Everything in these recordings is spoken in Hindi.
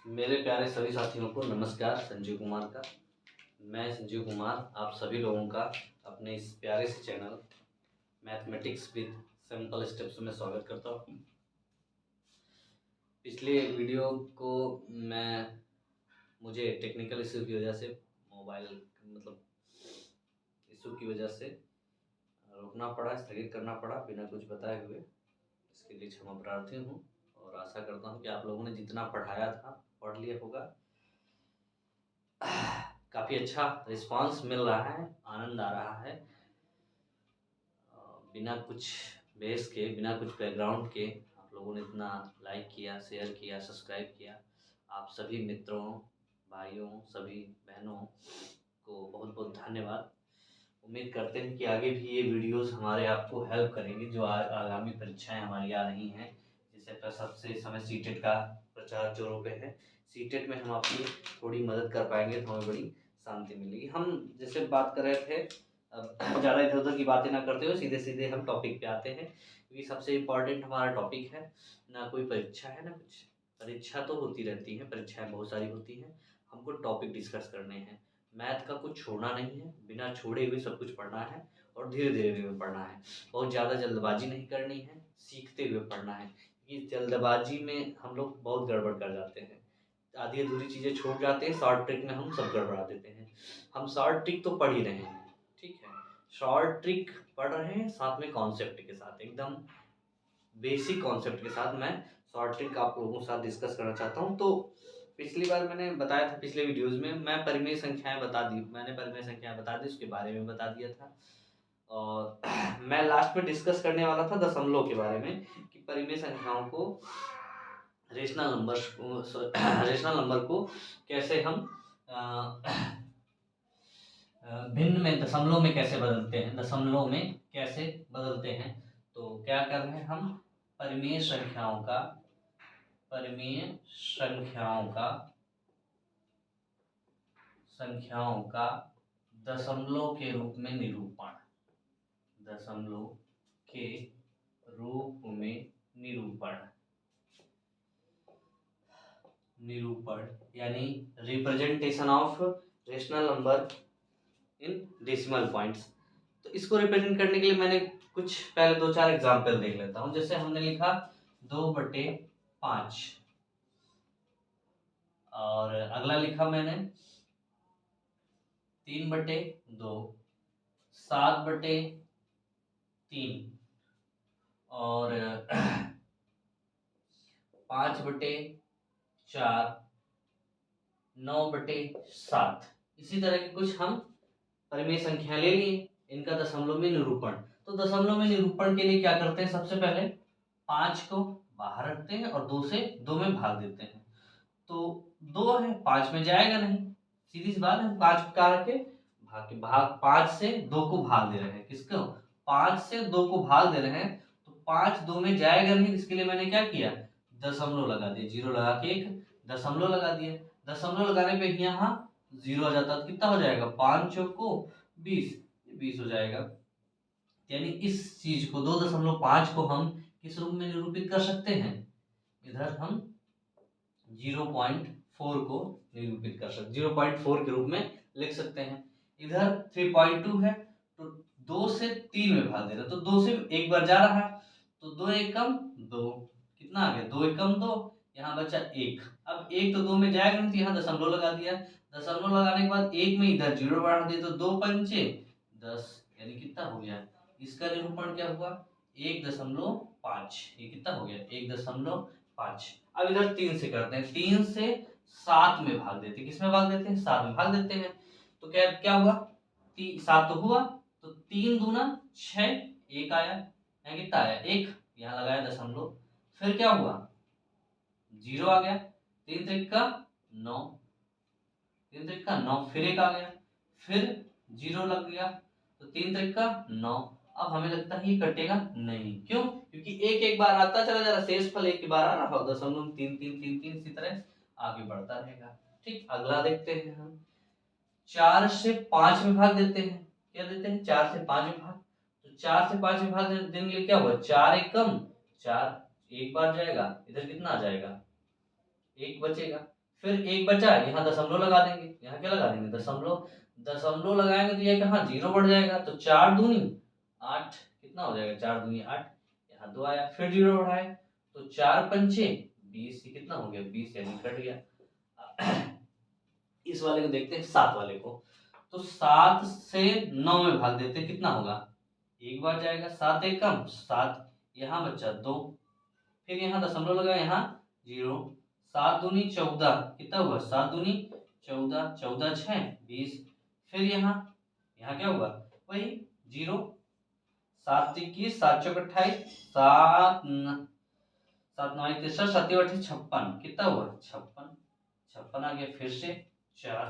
मेरे प्यारे सभी साथियों को नमस्कार। संजीव कुमार का मैं संजीव कुमार आप सभी लोगों का अपने इस प्यारे से channel mathematics with simple steps में स्वागत करता हूँ। पिछले वीडियो को मुझे टेक्निकल इशू की वजह से मोबाइल इशू की वजह से रोकना पड़ा, स्थगित करना पड़ा बिना कुछ बताए हुए। इसके लिए क्षमा प्रार्थी हूँ और आशा करता हूँ कि आप लोगों ने जितना पढ़ाया था पढ़ लिया होगा। काफ़ी अच्छा रिस्पांस मिल रहा है, आनंद आ रहा है। बिना कुछ बेस के, बिना कुछ बैकग्राउंड के आप लोगों ने इतना लाइक किया, शेयर किया, सब्सक्राइब किया। आप सभी मित्रों, भाइयों, सभी बहनों को बहुत बहुत धन्यवाद। उम्मीद करते हैं कि आगे भी ये वीडियोस हमारे आपको हेल्प करेंगे। जो आगामी परीक्षाएं हमारी आ रही हैं, जैसे सबसे इस समय सीटेट का प्रचार जोरों पे है। सीटेट में हम आपकी थोड़ी मदद कर पाएंगे तो हमें बड़ी शांति मिलेगी। हम जैसे बात कर रहे थे, अब ज़्यादा इधर उधर की बातें ना करते हुए सीधे सीधे हम टॉपिक पे आते हैं, क्योंकि सबसे इम्पोर्टेंट हमारा टॉपिक है। ना कोई परीक्षा है ना कुछ, परीक्षा तो होती रहती है, परीक्षाएं बहुत सारी होती हैं, हमको टॉपिक डिस्कस करने हैं। मैथ का कुछ छोड़ना नहीं है, बिना छोड़े हुए सब कुछ पढ़ना है और धीरे धीरे हुए पढ़ना है। बहुत ज़्यादा जल्दबाजी नहीं करनी है, सीखते हुए पढ़ना है। कि जल्दबाजी में हम लोग बहुत गड़बड़ कर जाते हैं, आधी अधूरी चीज़ें छोड़ जाते हैं, शॉर्ट ट्रिक में हम सब गड़बड़ा देते हैं। हम शॉर्ट ट्रिक तो पढ़ ही रहे हैं, ठीक है, शॉर्ट ट्रिक पढ़ रहे हैं, साथ में कॉन्सेप्ट के साथ, एकदम बेसिक कॉन्सेप्ट के साथ मैं शॉर्ट ट्रिक आप लोगों के साथ डिस्कस करना चाहता हूँ। तो पिछली बार मैंने बताया था, पिछले वीडियोस में मैं परिमेय संख्याएं बता दी, उसके बारे में बता दिया था। और मैं लास्ट में डिस्कस करने वाला था दशमलव के बारे में, कि परिमेय संख्याओं को रेशनल नंबर को कैसे हम भिन्न में, दशमलव में कैसे बदलते हैं, तो क्या कर रहे हैं हम, परिमेय संख्याओं का दशमलव के रूप में निरूपण यानी representation of rational number in decimal points. तो इसको रिप्रेजेंट करने के लिए मैंने कुछ पहले 2-4 एग्जाम्पल देख लेता हूँ। जैसे हमने लिखा 2/5 और अगला लिखा मैंने 3/2, 7/3 और 5/4, 9/7। इसी तरह के कुछ हम परिमेय संख्या ले लिए, इनका दशमलव में निरूपण। तो दशमलव में निरूपण के लिए क्या करते हैं, सबसे पहले 5 को बाहर रखते हैं और 2 से 2 में भाग देते हैं। तो 2 है, 5 में जाएगा नहीं, सीधी सी बात है। 5 को क्या रखे, भाग 5 से 2 को भाग दे रहे हैं, किसको, 5 से 2 को भाग दे रहे हैं, तो 5 2 में जाएगा नहीं। इसके लिए मैंने क्या किया, दशमलव लगा दिया, जीरो लगा के एक दशमलव लगा दिया। दशमलव लगाने पे यहाँ जीरो आ जाता, तो कितना हो जाएगा, 5 चौको 20 हो जाएगा। यानी इस चीज को 2.5 को हम किस रूप में निरूपित कर सकते हैं, इधर हम 0.4 को निरूपित कर सकते, 0.4 के रूप में लिख सकते हैं। इधर 3.2 है, तो 2 से 3 में भाग दे रहा, तो 2 से एक बार जा रहा, तो 2 एकम 2, कितना आ गया, 2 एकम 2, यहाँ बचा 1। अब 1 तो 2 में जाएगा नहीं, तो यहाँ दशमलव लगा दिया। दशमलव लगाने के बाद 1 में इधर 0 बढ़ा दिया, तो 2 पंचे 10, यानी कितना हो गया, इसका निरूपण क्या हुआ, 1.5। ये कितना हो गया, 1.5। अब इधर 3 से करते हैं, 3 से 7 में भाग देते हैं, किसमें भाग देते हैं, 7 में भाग देते हैं। तो क्या क्या हुआ, 7 तो हुआ, तो 3 दूना 6, 1 आया, यहाँ कितना आया 1, यहाँ लगाया दशमलव, फिर क्या हुआ 0 आ गया, 3 3 का 9, 3 3 का 9, फिर 1 आ गया, फिर 0 लग गया, तो 3 3 का 9। अब हमें लगता है ये कटेगा नहीं, क्यों, क्योंकि एक एक बार आता चला जा रहा, शेष फल एक बार आ रहा, दशमलव 3 3 3 3 इसी तरह आगे बढ़ता रहेगा। ठीक, अगला देखते हैं हम, 4 से 5 में भाग देते हैं, क्या देते हैं, 4 से 5 में भाग। तो 4 से 5 में भाग देने के लिए क्या हुआ, 4 एकम 4, एक बार जाएगा, इधर कितना आ जाएगा, 1 बचेगा। फिर एक बचा, यहाँ दशमलव लगा देंगे, यहाँ क्या लगा देंगे, दशमलव। दशमलव लगाएंगे तो ये कहाँ जीरो बढ़ जाएगा, तो 4 दूनी 8, कितना हो जाएगा, 4 दूनी 8, यहाँ 2 आया, फिर जीरो बढ़ाए तो 4 पंचे 20, कितना हो गया 20, यानी कट गया। इस वाले को देखते हैं, 7 वाले को। तो 7 से 9 में भाग देते हैं, कितना होगा, एक बार जाएगा, 7 एक कम 7, यहाँ बच्चा 2, फिर यहाँ दशमलव लगा, यहाँ 0, 7 दूनी 14, कितना हुआ 7 दूनी 14, 14 6 20, फिर यहाँ यहाँ क्या हुआ वही 0, 7 21, 7 चौक 28, 7 9 63, 7 8 56, कितना हुआ 56, 56 आ गया, फिर से 4,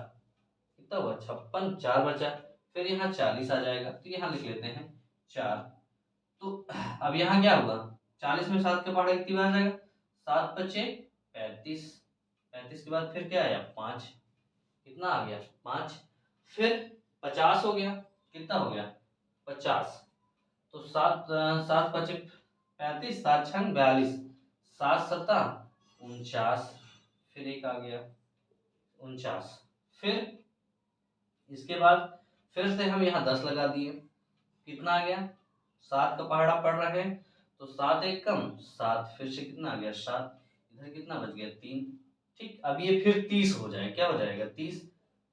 कितना हुआ 56, 4 बचा, फिर यहाँ 40 आ जाएगा, तो यहाँ लिख लेते हैं 4। तो अब यहाँ क्या होगा, 40 में 7 के पहाड़ कितनी बार आ जाएगा, 7 बचे 35, 35 के बाद फिर क्या आया 5, कितना आ गया 5, फिर 50 हो गया, कितना हो गया 50, तो 7 7 पचे 35, 7 छंग 42, 7 सता 49, फिर एक आ गया 49, फिर इसके बाद फिर से हम यहाँ 10 लगा दिए, कितना आ गया 7 का पहाड़ा पड़ रहा है, तो 7 एक कम 7, फिर से कितना आ गया 7, इधर कितना बच गया 3, ठीक। अब ये फिर 30 हो जाए, क्या हो जाएगा 30,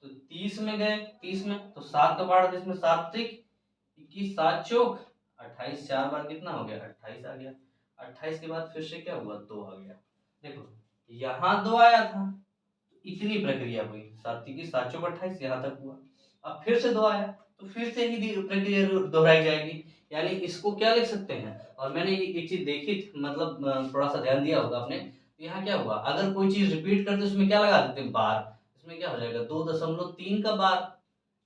तो 30 में गए, 30 में तो 7 का पहाड़ा, इसमें 7 त्रिक 21, 7 चौक 28, 4 बार कितना हो गया 28 आ गया, 28 के बाद फिर से क्या हुआ 2 आ गया, देखो यहाँ 2 आया था, इतनी प्रक्रिया हुई, 7 की 7 चौक 28 यहाँ तक हुआ, अब फिर से 2 आया, तो फिर से ही प्रक्रिया दोहराई जाएगी, यानी इसको क्या लिख सकते हैं। और मैंने एक चीज देखी मतलब थोड़ा सा ध्यान दिया होगा आपने, यहाँ क्या हुआ, अगर कोई चीज रिपीट करते उसमें क्या लगा देते हैं बार, इसमें क्या हो जाएगा 2.3 का बार,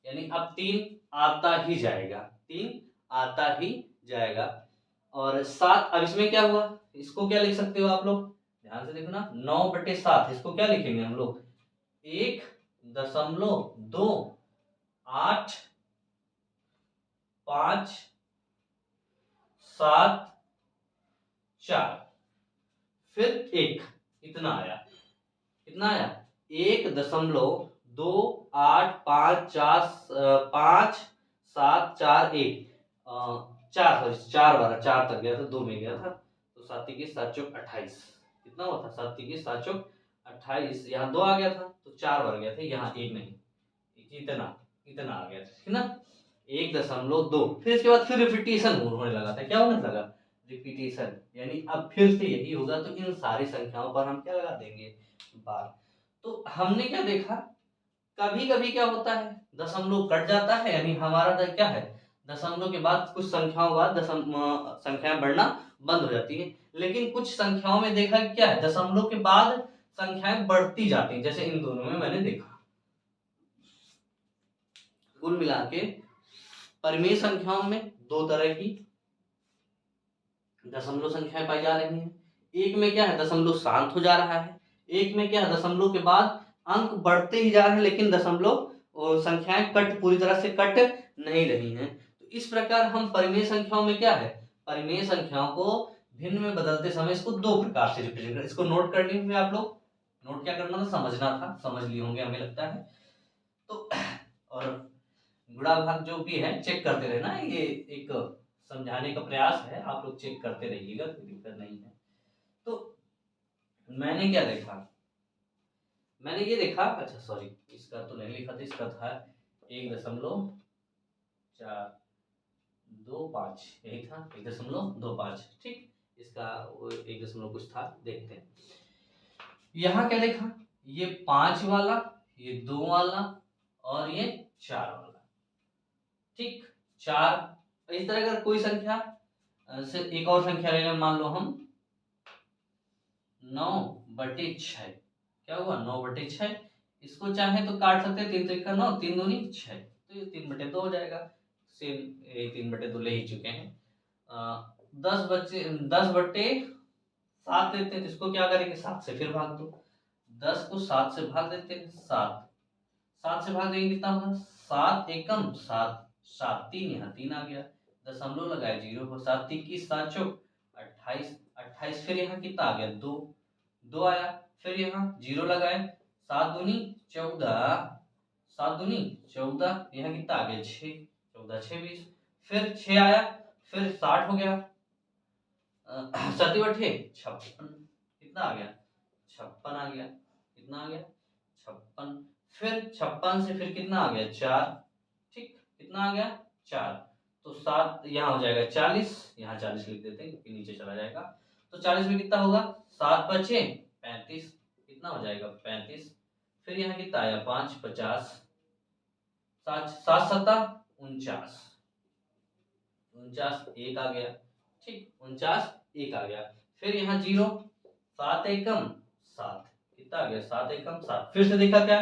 यानी अब 3 आता ही जाएगा, 3 आता ही जाएगा। और 7, अब इसमें क्या हुआ, इसको क्या लिख सकते हो आप लोग, ध्यान से देखो ना, 9/7, इसको क्या लिखेंगे हम लोग, 1.285 7 4, फिर 1, इतना आया, कितना आया 1.2854 5 7 4 1, 4 4 बार 4 तक गया था, 2 में गया था, तो 7 की 7 चौक 28, कितना हुआ था 7 की 7 चौक 28, यहाँ 2 आ गया था तो 4 बार गया था, यहाँ 1 नहीं, इतना इतना आ गया था ना, 1.2, फिर इसके बाद फिर रिपीटेशन होने लगा था, क्या होने लगा रिपीटेशन, यानी अब फिर से यही होगा, तो इन सारी संख्याओं पर हम क्या लगा देंगे बार। तो हमने क्या देखा, कभी कभी क्या होता है दशमलव कट जाता है, यानी हमारा क्या है, दशमलव के बाद कुछ संख्याओं बाद संख्याएं बढ़ना बंद हो जाती है, लेकिन कुछ संख्याओं में देखा क्या है, दशमलव के बाद संख्याएं बढ़ती जाती हैं, जैसे इन दोनों में मैंने देखा। कुल मिला के परिमेय संख्याओं में 2 तरह की दशमलव संख्याएं पाई जा रही हैं, एक में क्या है दशमलव शांत हो जा रहा है, एक में क्या है दशमलव के बाद अंक बढ़ते ही जा रहे हैं, लेकिन दशमलव और संख्याएं पूरी तरह से कट नहीं रही हैं। तो इस प्रकार हम परिमेय संख्याओं में क्या है, परिमेय संख्याओं को भिन्न में बदलते समय इसको 2 प्रकार से रिप्रेजेंट कर, इसको नोट कर लिए होंगे आप लोग, नोट क्या करना था, समझना था, समझ लिए होंगे हमें लगता है। तो और गुणा भाग जो भी है चेक करते रहना, ये एक समझाने का प्रयास है, आप लोग चेक करते रहिएगा, कोई दिक्कत नहीं है। तो मैंने क्या देखा, मैंने ये देखा, अच्छा सॉरी इसका तो नहीं लिखा था, इसका था 1.425, यही था 1.25, ठीक, इसका 1 कुछ था, देखते हैं। यहाँ क्या देखा, ये 5 वाला, ये 2 वाला और ये 4 वाला, ठीक 4। इस तरह अगर कोई संख्या से एक और संख्या ले लें, मान लो हम 9/6, क्या हुआ 9/6, इसको चाहे तो काट सकते हैं, 3 3 का 9, 3 दूनी 6, तो ये 3/2 हो जाएगा, सेम 3/2 ले ही चुके हैं। 10/7 लेते हैं, तो इसको क्या करेंगे 7 से फिर भाग दो, 10 को 7 से भाग देते हैं, 7 से भाग देंगे कितना होगा, 7 एकम 7, 7 3, यहाँ 3 आ गया, दशमलव लगाए 0 को, 7 की 7 चौक 28, 28, फिर यहाँ कितना आ गया 2 आया, फिर यहाँ 0 लगाए, 7 दूनी 14, 7 दूनी 14, यहाँ कितना आ गया 6, 14 6 20, फिर 6 आया, फिर 60 हो गया, 7 8 56, कितना आ गया 56 आ गया, कितना आ गया 56, फिर 56 से फिर कितना आ गया 4, ठीक, कितना आ गया 4, तो 7 यहाँ हो जाएगा 40, यहाँ 40 लिख देते हैं क्योंकि नीचे चला जाएगा, तो 40 में कितना होगा 7 5 35, कितना हो जाएगा 35, फिर यहाँ कितना आया 5 50, 7 7 7 49, 49 1 आ गया, ठीक, 49 1 आ गया, फिर यहाँ 0, 7 एकम 7, कितना आ गया 7 एकम 7, फिर से देखा क्या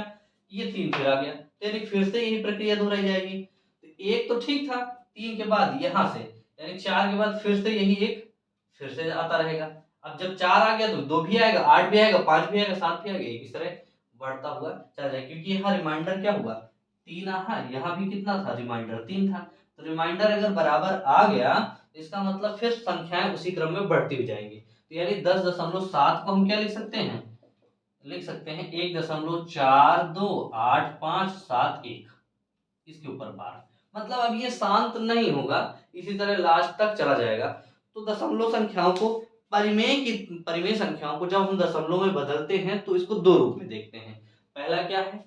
ये 3 फिर आ गया, यानी फिर से यही प्रक्रिया दोहराई जाएगी, तो एक तो ठीक था, 3 के बाद यहाँ से यानी 4 के बाद फिर से यही एक फिर से आता रहेगा, अब जब 4 आ गया तो 2 भी आएगा, 8 भी आएगा, 5 भी आएगा, 7 भी आएगा, इस तरह बढ़ता हुआ चला जाएगा, क्योंकि यहाँ रिमाइंडर क्या हुआ 3 आया, यहाँ भी कितना था रिमाइंडर 3 था, तो रिमाइंडर अगर बराबर आ गया तो इसका मतलब फिर संख्याएं उसी क्रम में बढ़ती हुई जाएंगी, तो यानी 10.7 को हम क्या लिख सकते हैं, लिख सकते हैं 1.428571, इसके ऊपर बार, मतलब अब ये शांत नहीं होगा, इसी तरह लास्ट तक चला जाएगा, तो दशमलव संख्याओं को परिमेय संख्याओं को जब हम दशमलव में बदलते हैं तो इसको दो रूप में देखते हैं, पहला क्या है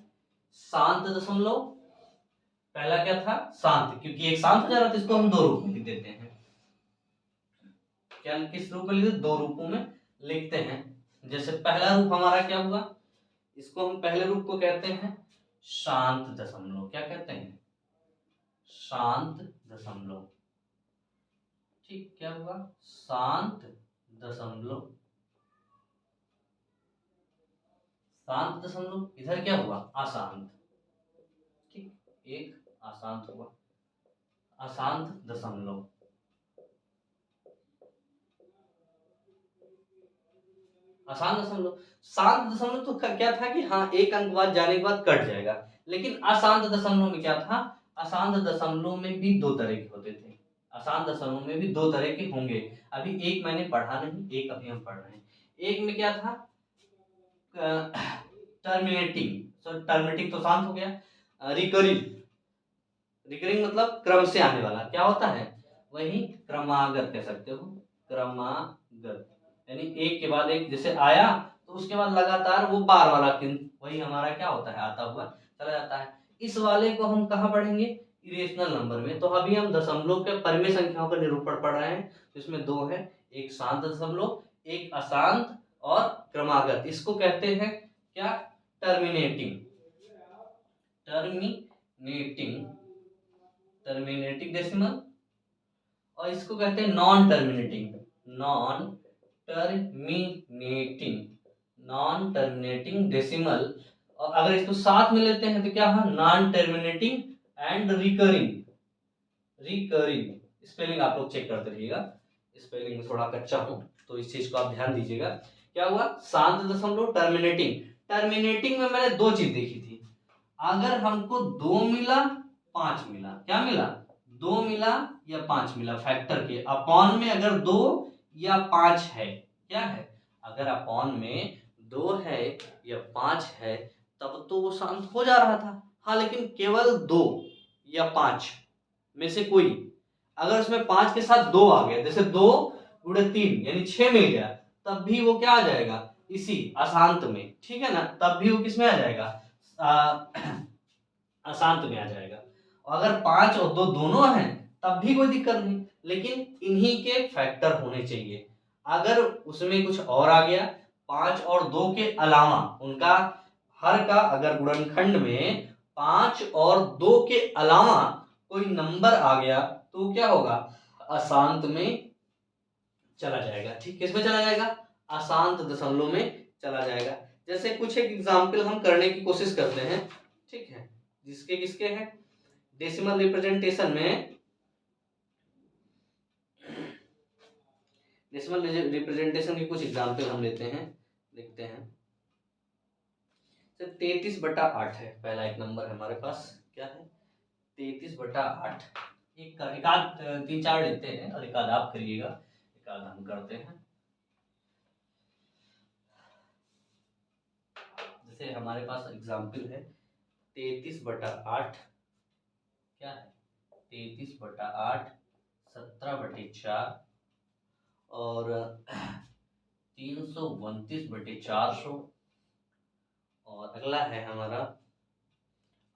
शांत दशमलव, पहला क्या था शांत, क्योंकि एक शांत हो जा रहा था, इसको हम दो रूप में लिख देते हैं, क्या किस रूप में लिखते, दो रूपों में लिखते हैं, जैसे पहला रूप हमारा क्या हुआ, इसको हम पहले रूप को कहते हैं शांत दशमलव, क्या कहते हैं शांत दशमलव, ठीक, क्या हुआ शांत दशमलव, शांत दशमलव, इधर क्या हुआ अशांत, ठीक, एक अशांत हुआ, अशांत दशमलव, अशांत दशमलव, शांत दशमलव तो क्या था कि हाँ एक अंक बाद जाने के बाद कट जाएगा, लेकिन अशांत दशमलव में क्या था, अशांत दशमलव में भी दो तरह के होते थे, अशांत दशमलव में भी दो तरह के होंगे, अभी एक मैंने पढ़ा नहीं, एक अभी हम पढ़ रहे हैं, एक में क्या था टर्मिनेटिंग, टर्मिनेटिंग तो शांत हो गया, रिकरिंग, रिकरिंग मतलब क्रम से आने वाला, क्या होता है वही क्रमागत कह सकते हो, क्रमागत, यानी एक के बाद एक जैसे आया तो उसके बाद लगातार वो बार वाला चिन्ह वही हमारा क्या होता है आता हुआ चला जाता है, इस वाले को हम कहाँ पढ़ेंगे इरेशनल नंबर में, तो अभी हम दशमलव के परिमेय संख्याओं का निरूपण पढ़ रहे हैं, तो इसमें दो है, एक शांत दशमलव एक अशांत और क्रमागत, इसको कहते हैं क्या टर्मिनेटिंग, टर्मिनेटिंग, टर्मिनेटिंग डेसिमल, और इसको कहते हैं non terminating, non terminating, non terminating decimal, और अगर इसको साथ में लेते हैं तो क्या है non terminating and recurring, recurring spelling आप लोग चेक करते रहिएगा, स्पेलिंग में थोड़ा कच्चा हूं तो इस चीज को आप ध्यान दीजिएगा, क्या हुआ शांत दशमलव टर्मिनेटिंग, टर्मिनेटिंग में मैंने दो चीज देखी थी, अगर हमको 2 मिला 5 मिला, क्या मिला 2 मिला या 5 मिला फैक्टर के अपॉन में, अगर 2 या 5 है, क्या है अगर अपॉन में 2 है या 5 है तब तो वो शांत हो जा रहा था, हाँ लेकिन केवल 2 या 5 में से कोई, अगर उसमें 5 के साथ 2 आ गया, जैसे 2 गुणे 3 यानी 6 मिल गया, तब भी वो क्या आ जाएगा इसी अशांत में, ठीक है ना, तब भी वो किस में आ जाएगा अशांत में आ जाएगा, और अगर 5 और 2 दोनों हैं तब भी कोई दिक्कत नहीं, लेकिन इन्हीं के फैक्टर होने चाहिए, अगर उसमें कुछ और आ गया 5 और 2 के अलावा उनका हर का अगर गुणनखंड में 5 और 2 के अलावा कोई नंबर आ गया तो क्या होगा अशांत में चला जाएगा, ठीक, किसमें चला जाएगा अशांत दशमलव में चला जाएगा, जैसे कुछ एक एग्जाम्पल हम करने की कोशिश करते हैं, ठीक है, जिसके किसके हैं डेसिमल रिप्रेजेंटेशन में, डेसिमल रिप्रेजेंटेशन के कुछ एग्जाम्पल हम लेते हैं, लिखते हैं, 33/8 है पहला एक नंबर है हमारे पास, क्या है 33/8, एक आध 3-4 लेते हैं और एक आध आप करिएगा, एक आध हम करते हैं, जैसे हमारे पास एग्जाम्पल है 33/8, क्या है 33/8, 17/4 और 329/400, और अगला है हमारा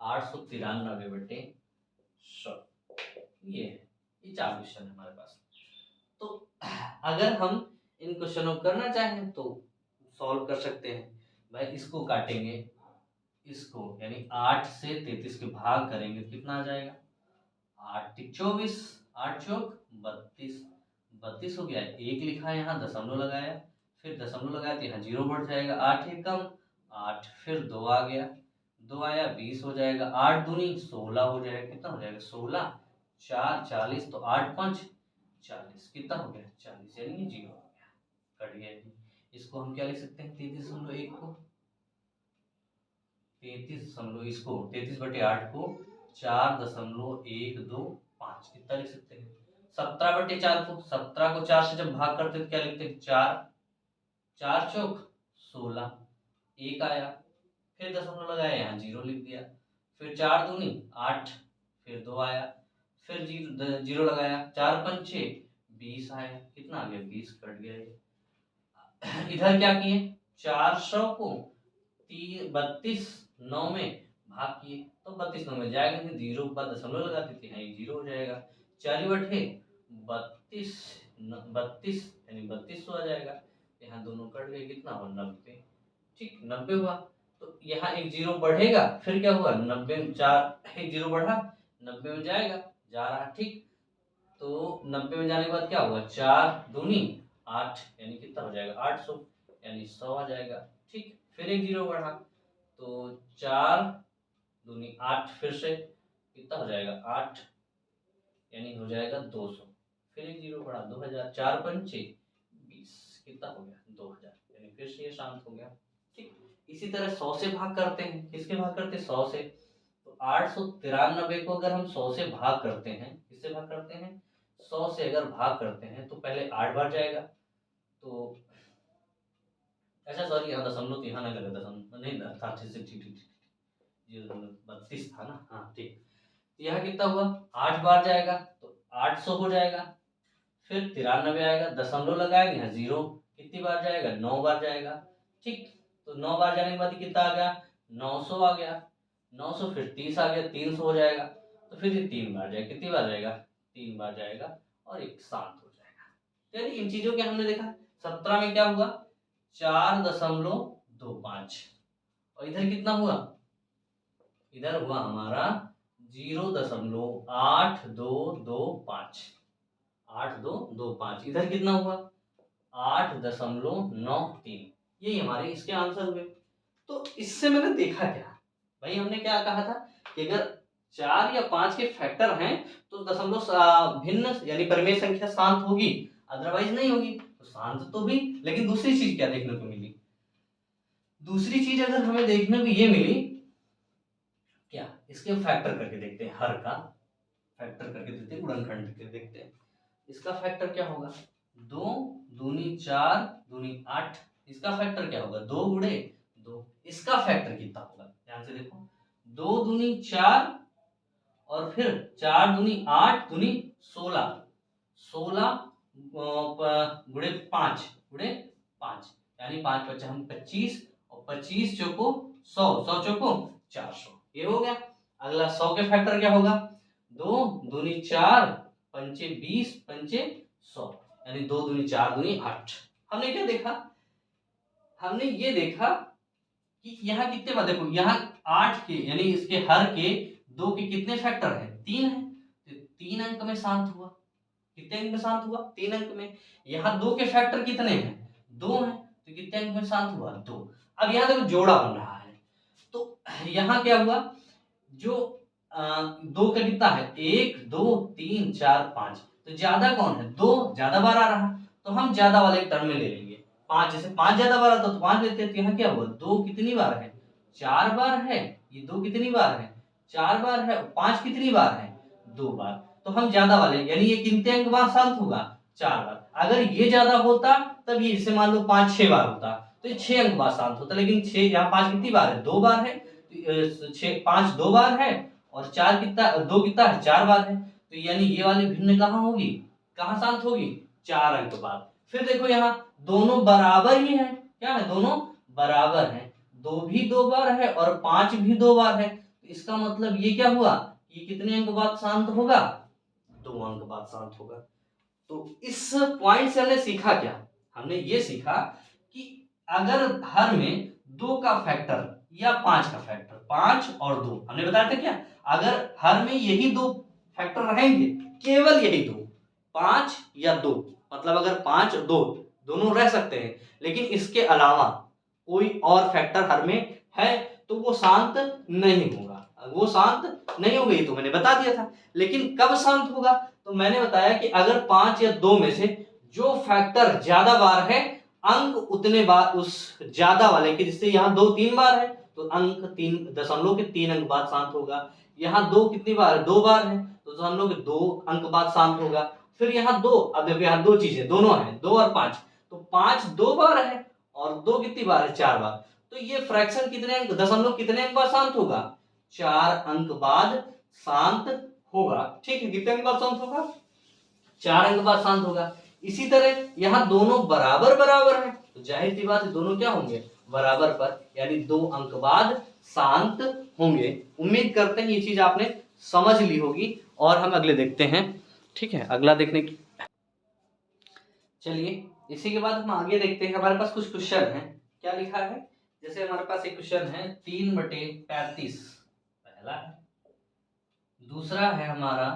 893/100। ये 4 क्वेश्चन है हमारे पास। तो अगर हम इन क्वेश्चनों को करना चाहें तो सॉल्व कर सकते हैं। भाई इसको काटेंगे, इसको यानी 8 से 33 के भाग करेंगे तो कितना आ जाएगा, 8 × 24, 8 चौक 32, 32 हो गया। एक लिखा है यहाँ, दशमलव लगाया, फिर दशमलव लगाया तो यहाँ 0 बढ़ जाएगा, 8 एक कम 8, फिर 2 आ गया, 2 आया 20 हो जाएगा, 8 दूनी 16 हो जाएगा, कितना हो जाएगा 16, 4 40, तो 8 5 40, कितना हो गया 40, यानी ये 0 हो गया, कट गया। इसको हम क्या लिख सकते हैं 33.1 को 33/8 को 4.125 कितना लिख सकते हैं। 17/4 को 17 को 4 से जब भाग करते हैं तो क्या लिखते हैं 4, 4 चौक 16, एक आया, फिर दशमलव लगाया यहाँ 0 लिख दिया, फिर 4 दूनी 8, फिर 2 आया, फिर 0 लगाया, 4 पंचे 20 आया, कितना आ गया 20, कट गया। इधर क्या किए 400 को 32 9 में भाग किए तो 32 9 में जाएगा नहीं, 0 के बाद दशमलव लगा देते हैं, 0 हो जाएगा, 4/32 32 यानी 32 आ जाएगा। यहाँ दोनों कट गए, कितना हुआ 90, ठीक 90 हुआ। तो यहाँ एक 0 बढ़ेगा, फिर क्या हुआ 90 में 4 एक 0 बढ़ा, 90 में जाएगा, जा रहा, ठीक। तो 90 में जाने के बाद क्या हुआ 4 दूनी 8, यानी कितना हो जाएगा 800, यानी 100 आ जाएगा, ठीक। फिर एक 0 बढ़ा, तो 4 दूनी 8, फिर से कितना हो जाएगा 8, यानी हो जाएगा 200, फिर एक 0 बढ़ा 2000, 4 पंचे 20, कितना हो गया 2000, यानी फिर से ये शांत हो गया, ठीक। इसी तरह 100 से भाग करते हैं, किसके भाग करते हैं 100 से, तो 893 को अगर हम 100 से भाग करते हैं, किससे भाग करते हैं 100 से अगर भाग करते हैं तो पहले 8 बार जाएगा, तो अच्छा सॉरी यहाँ दशमलव तो यहाँ ना लगा, दशमलव नहीं था, ठीक ठीक ठीक, 32 था ना, हाँ ठीक। यहाँ कितना हुआ 8 बार जाएगा तो 800 हो जाएगा, फिर 93 आएगा, दशमलव लगाएंगे यहाँ 0, कितनी बार जाएगा 9 बार जाएगा, ठीक। तो 9 बार जाने के बाद कितना आ गया 900 आ गया, 900 फिर 30 आ गया, 300 हो जाएगा, तो फिर ये 3 बार जाएगा, कितनी बार जाएगा 3 बार जाएगा, और एक शांत हो जाएगा। यानी इन चीजों के हमने देखा 17 में क्या हुआ 4.25, और इधर कितना हुआ, इधर हुआ हमारा 0.8225, 8225, इधर कितना हुआ 8.93, यही हमारे इसके आंसर हुए। तो इससे मैंने देखा क्या भाई, हमने क्या कहा था कि अगर 4 या 5 के फैक्टर हैं तो दशमलव भिन्न यानी परिमेय संख्या शांत होगी, अदरवाइज नहीं होगी। तो शांत तो हुई, लेकिन दूसरी चीज क्या देखने को मिली, दूसरी चीज अगर हमें देखने को ये मिली क्या, इसके फैक्टर करके देखते हैं, हर का फैक्टर करके देखते हैं, गुणनखंड करके देखते हैं। इसका फैक्टर क्या होगा 2 दूनी 4 दूनी 8, इसका फैक्टर क्या होगा 2 गुणे 2, इसका फैक्टर कितना होगा ध्यान से देखो, 2 दूनी 4 और फिर 4 दूनी 8 दूनी 16, 16 गुणे 5 गुणे 5, यानी 5 5 हम 25, और 25 चौको 100, 100 चौको 400, ये हो गया। अगला 100 के फैक्टर क्या होगा 2 दूनी 4 पंचे 20 पंचे 100, यानी 2 दूनी 4 दूनी 8। हमने क्या देखा, हमने ये देखा कि यहाँ कितने बार, देखो यहाँ 8 के यानी इसके हर के 2 के कितने फैक्टर है 3 है, तो 3 अंक में शांत हुआ, कितने अंक में शांत हुआ 3 अंक में। यहाँ 2 के फैक्टर कितने हैं 2 हैं, तो कितने अंक में शांत हुआ 2। अब यहाँ देखो जोड़ा बन रहा है, तो यहाँ क्या हुआ जो 2 का कितना है 1 2 3 4 5, तो ज्यादा कौन है 2 ज्यादा बार आ रहा, तो हम ज्यादा वाले टर्म में ले लेंगे 5, जैसे 5 ज्यादा बार आता तो 5 लेते हैं। तो यहाँ क्या हुआ 2 कितनी बार है 4 बार है, ये 2 कितनी बार है 4 बार है, 5 कितनी बार है 2 बार, तो हम ज्यादा वाले, यानी ये कितने अंक बाद शांत होगा 4 बार। अगर ये ज्यादा होता तब ये इसे मान लो 5 6 बार होता, तो ये 6 अंक बाद शांत होता है। लेकिन 6 यहाँ 5 कितनी बार है, 2 बार है, तो 6 5 2 बार है और 4 कितना 2 कितना है, 4 बार है। तो यानी ये वाली भिन्न कहाँ होगी, कहाँ शांत होगी, 4 अंक बाद। फिर देखो यहाँ दोनों बराबर ही है, क्या है, दोनों बराबर है, 2 भी 2 बार है और 5 भी 2 बार है। तो इसका मतलब ये क्या हुआ, ये कितने अंक बाद शांत होगा, 2 अंक बाद शांत होगा। तो इस पॉइंट से हमने सीखा क्या, हमने ये सीखा कि अगर हर में 2 का फैक्टर या 5 का फैक्टर, 5 और 2 हमने बताया था क्या, अगर हर में यही 2 फैक्टर रहेंगे, केवल यही 2, 5 या 2, मतलब अगर 5 और 2 दोनों रह सकते हैं, लेकिन इसके अलावा कोई और फैक्टर हर में है तो वो शांत नहीं होगा, वो शांत नहीं होगा, ये तो मैंने बता दिया था। लेकिन कब शांत होगा, तो मैंने बताया कि अगर 5 या 2 में से जो फैक्टर ज्यादा बार है, अंक उतने बार उस ज्यादा वाले के, जिससे यहाँ 2 3 बार है तो अंक 3 दशमलव के 3 अंक बाद शांत होगा। यहाँ 2 कितनी बार है, 2 बार है तो दशमलव के 2 अंक बाद शांत होगा। फिर यहाँ 2, अब देखो यहाँ 2 चीजें दोनों है, 2 और 5, तो 5 2 बार है और 2 कितनी बार है, 4 बार। तो ये फ्रैक्शन कितने अंक, दशमलव कितने अंक बाद शांत होगा, 4 अंक बाद शांत होगा। ठीक है, कितने अंक बाद शांत होगा, 4 अंक बाद शांत होगा। इसी तरह यहाँ दोनों बराबर बराबर है तो जाहिर सी बात है दोनों क्या होंगे, बराबर पर, यानी 2 अंक बाद शांत होंगे। उम्मीद करते हैं ये चीज आपने समझ ली होगी और हम अगले देखते हैं। ठीक है, अगला देखने की, चलिए इसी के बाद हम आगे देखते हैं। हमारे पास कुछ क्वेश्चन है, क्या लिखा है, जैसे हमारे पास एक क्वेश्चन है 3/35, पहला है। दूसरा है हमारा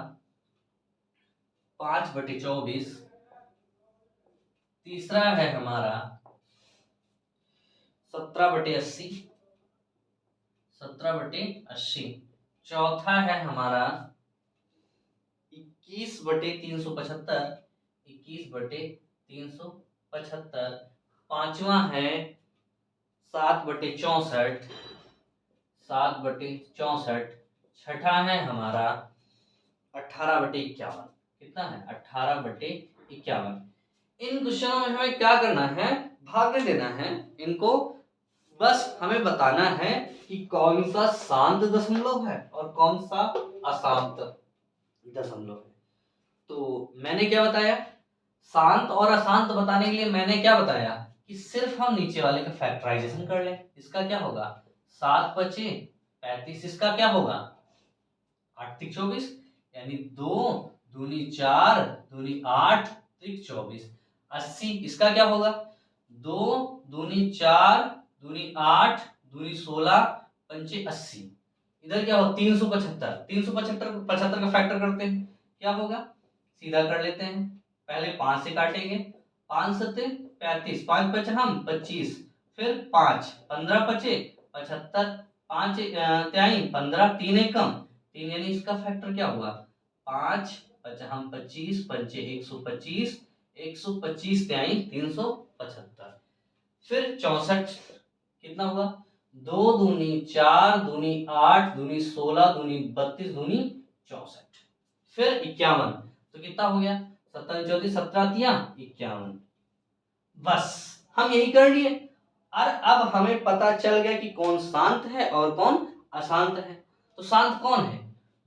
5/24, तीसरा है हमारा 17/80, 17/80, चौथा है हमारा 21/375, 21/375, पांचवा है 7/64, 7/64, छठा है हमारा 18/51, कितना है, 18/51। इन क्वेश्चनों में हमें क्या करना है, भागने देना है इनको, बस हमें बताना है कि कौन सा शांत दशमलव है और कौन सा अशांत दशमलव है। तो मैंने क्या बताया, शांत और अशांत बताने के लिए मैंने क्या बताया कि सिर्फ हम नीचे वाले का फैक्टराइजेशन कर लें। इसका क्या होगा, 7/35, इसका क्या होगा 8×3 = 24, यानी 2 दूनी 4 दूनी 8 त्रिक 24, 80, इसका क्या होगा 2 दूनी 4 दूनी 8 दूनी 16 पंचे 80, इधर क्या होगा 375, 375 का फैक्टर करते हैं, क्या होगा, सीधा कर लेते हैं, पहले 5 से काटेंगे, 5 7 35, 5 5 हम 25, फिर 5 15 पचे 75, 5 त्याई 15, 3 एक कम 3, यानी इसका फैक्टर क्या हुआ 5 5 हम 25 पंचे 125, 125 त्याई 375, फिर 64 कितना हुआ 2 दूनी 4 दूनी 8 दूनी 16 दूनी 32 दूनी 64, फिर 51, तो कितना हो गया 17 34 17 तिया 51। बस हम यही कर लिए और अब हमें पता चल गया कि कौन शांत है और कौन अशांत है। तो शांत कौन है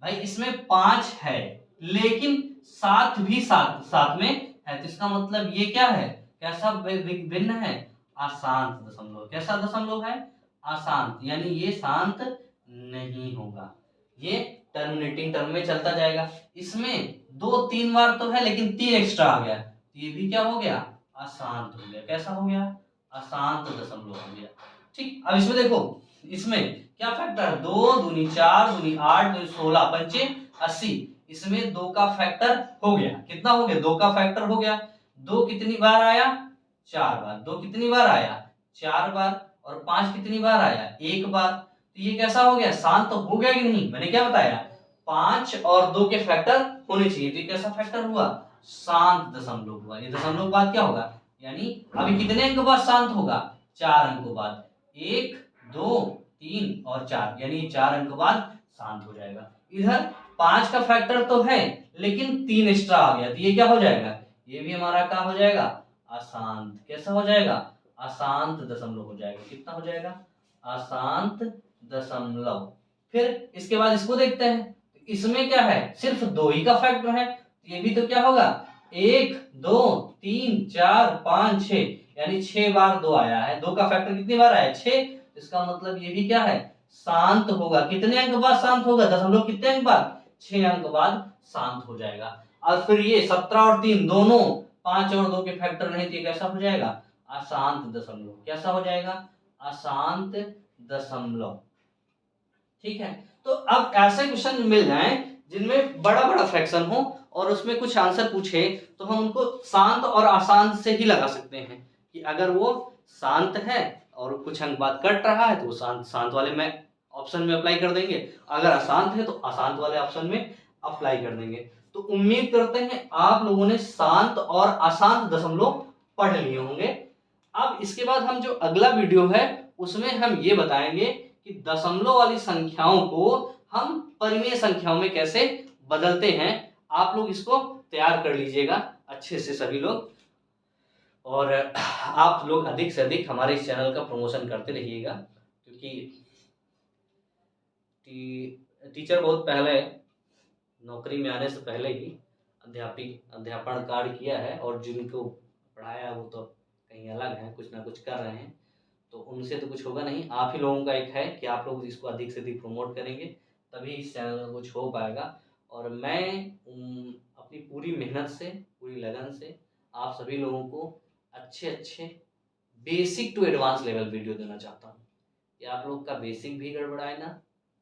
भाई, इसमें 5 है लेकिन 7 भी साथ में है, तो इसका मतलब ये क्या है, कैसा भिन्न है, अशांत दशमलव। कैसा दशमलव है, अशांत, यानी ये शांत नहीं होगा, ये टर्मिनेटिंग टर्म में चलता जाएगा। इसमें 2 3 बार तो है लेकिन 3 एक्स्ट्रा आ गया, तो ये भी क्या हो गया, अशांत हो गया। कैसा हो गया, अशांत दशमलव हो गया। ठीक, अब इसमें देखो, इसमें क्या फैक्टर है, 2 दूनी 4 दूनी 8 दूनी 16 पंचे 80, इसमें 2 का फैक्टर हो गया, कितना हो गया, 2 का फैक्टर हो गया। 2 कितनी बार आया, 4 बार, 2 कितनी बार आया, 4 बार, और 5 कितनी बार आया, 1 बार। तो ये कैसा हो गया, शांत तो हो गया कि नहीं, मैंने क्या बताया 5 और 2 के फैक्टर होने चाहिए, तो ये कैसा फैक्टर हुआ, शांत दशमलव हुआ। ये दशमलव बाद क्या होगा, यानी अभी कितने अंक बाद शांत होगा, 4 अंकों बाद, 1 2 3 और 4, यानी 4 अंक बाद शांत हो जाएगा। इधर 5 का फैक्टर तो है लेकिन 3 एक्स्ट्रा आ गया, तो ये क्या हो जाएगा, ये भी हमारा क्या हो जाएगा, अशांत। कैसा हो जाएगा, अशांत दशमलव हो जाएगा। कितना हो जाएगा? अशांत दशमलव। फिर इसके बाद इसको देखते हैं, इसमें क्या है, सिर्फ 2 ही का फैक्टर है, ये भी तो क्या होगा 1 2 3 4 5 6, यानी 6 बार 2 आया है। 2 का फैक्टर कितनी बार आया? 6। इसका मतलब ये भी क्या है, शांत होगा। कितने अंक बाद शांत होगा? दशमलव कितने अंक बाद? 6 अंक बाद शांत हो जाएगा। और फिर ये 17 और 3 दोनों 5 और 2 के फैक्टर नहीं थे, कैसा हो जाएगा? अशांत दशमलव। कैसा हो जाएगा? अशांत दशमलव। ठीक है, तो अब ऐसे क्वेश्चन मिल जाए जिनमें बड़ा बड़ा फ्रैक्शन हो और उसमें कुछ आंसर पूछे, तो हम उनको शांत और अशांत से ही लगा सकते हैं कि अगर वो शांत है और कुछ अंक बाद कट रहा है तो वो शांत शांत वाले में ऑप्शन में अप्लाई कर देंगे, अगर अशांत है तो अशांत वाले ऑप्शन में अप्लाई कर देंगे। तो उम्मीद करते हैं आप लोगों ने शांत और अशांत दशमलव पढ़ लिए होंगे। अब इसके बाद हम जो अगला वीडियो है उसमें हम ये बताएंगे कि दशमलव वाली संख्याओं को हम परिमेय संख्याओं में कैसे बदलते हैं। आप लोग इसको तैयार कर लीजिएगा अच्छे से सभी लोग, और आप लोग अधिक से अधिक हमारे इस चैनल का प्रमोशन करते रहिएगा, क्योंकि टीचर बहुत पहले नौकरी में आने से पहले ही अध्यापन कार्य किया है, और जिनको पढ़ाया वो तो कहीं अलग हैं, कुछ ना कुछ कर रहे हैं, तो उनसे तो कुछ होगा नहीं। आप ही लोगों का एक है कि आप लोग इसको अधिक से अधिक प्रमोट करेंगे, तभी इस चैनल में कुछ हो पाएगा। और मैं अपनी पूरी मेहनत से, पूरी लगन से आप सभी लोगों को अच्छे अच्छे basic to advance level video देना चाहता हूँ कि आप लोग का बेसिक भी गड़बड़ाए ना,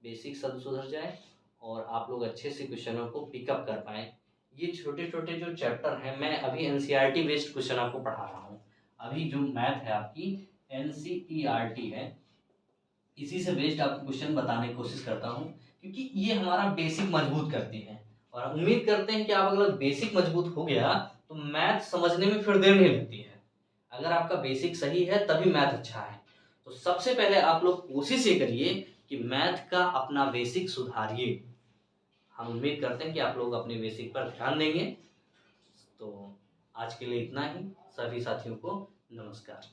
बेसिक सब सुधर जाए और आप लोग अच्छे से क्वेश्चनों को पिकअप कर पाएँ। ये छोटे छोटे जो चैप्टर हैं, मैं अभी एनसीईआरटी बेस्ड क्वेश्चन आपको पढ़ा रहा हूँ। अभी जो मैथ है आपकी एनसीईआरटी है, इसी से बेस्ड आपको क्वेश्चन बताने की कोशिश करता हूँ, क्योंकि ये हमारा बेसिक मजबूत करती है। और उम्मीद करते हैं कि आप अगर बेसिक मजबूत हो गया तो मैथ समझने में फिर देर नहीं लगती है। अगर आपका बेसिक सही है तभी मैथ अच्छा है। तो सबसे पहले आप लोग कोशिश ये करिए कि मैथ का अपना बेसिक सुधारिए। हम उम्मीद करते हैं कि आप लोग अपने बेसिक पर ध्यान देंगे। तो आज के लिए इतना ही। सभी साथियों को नमस्कार।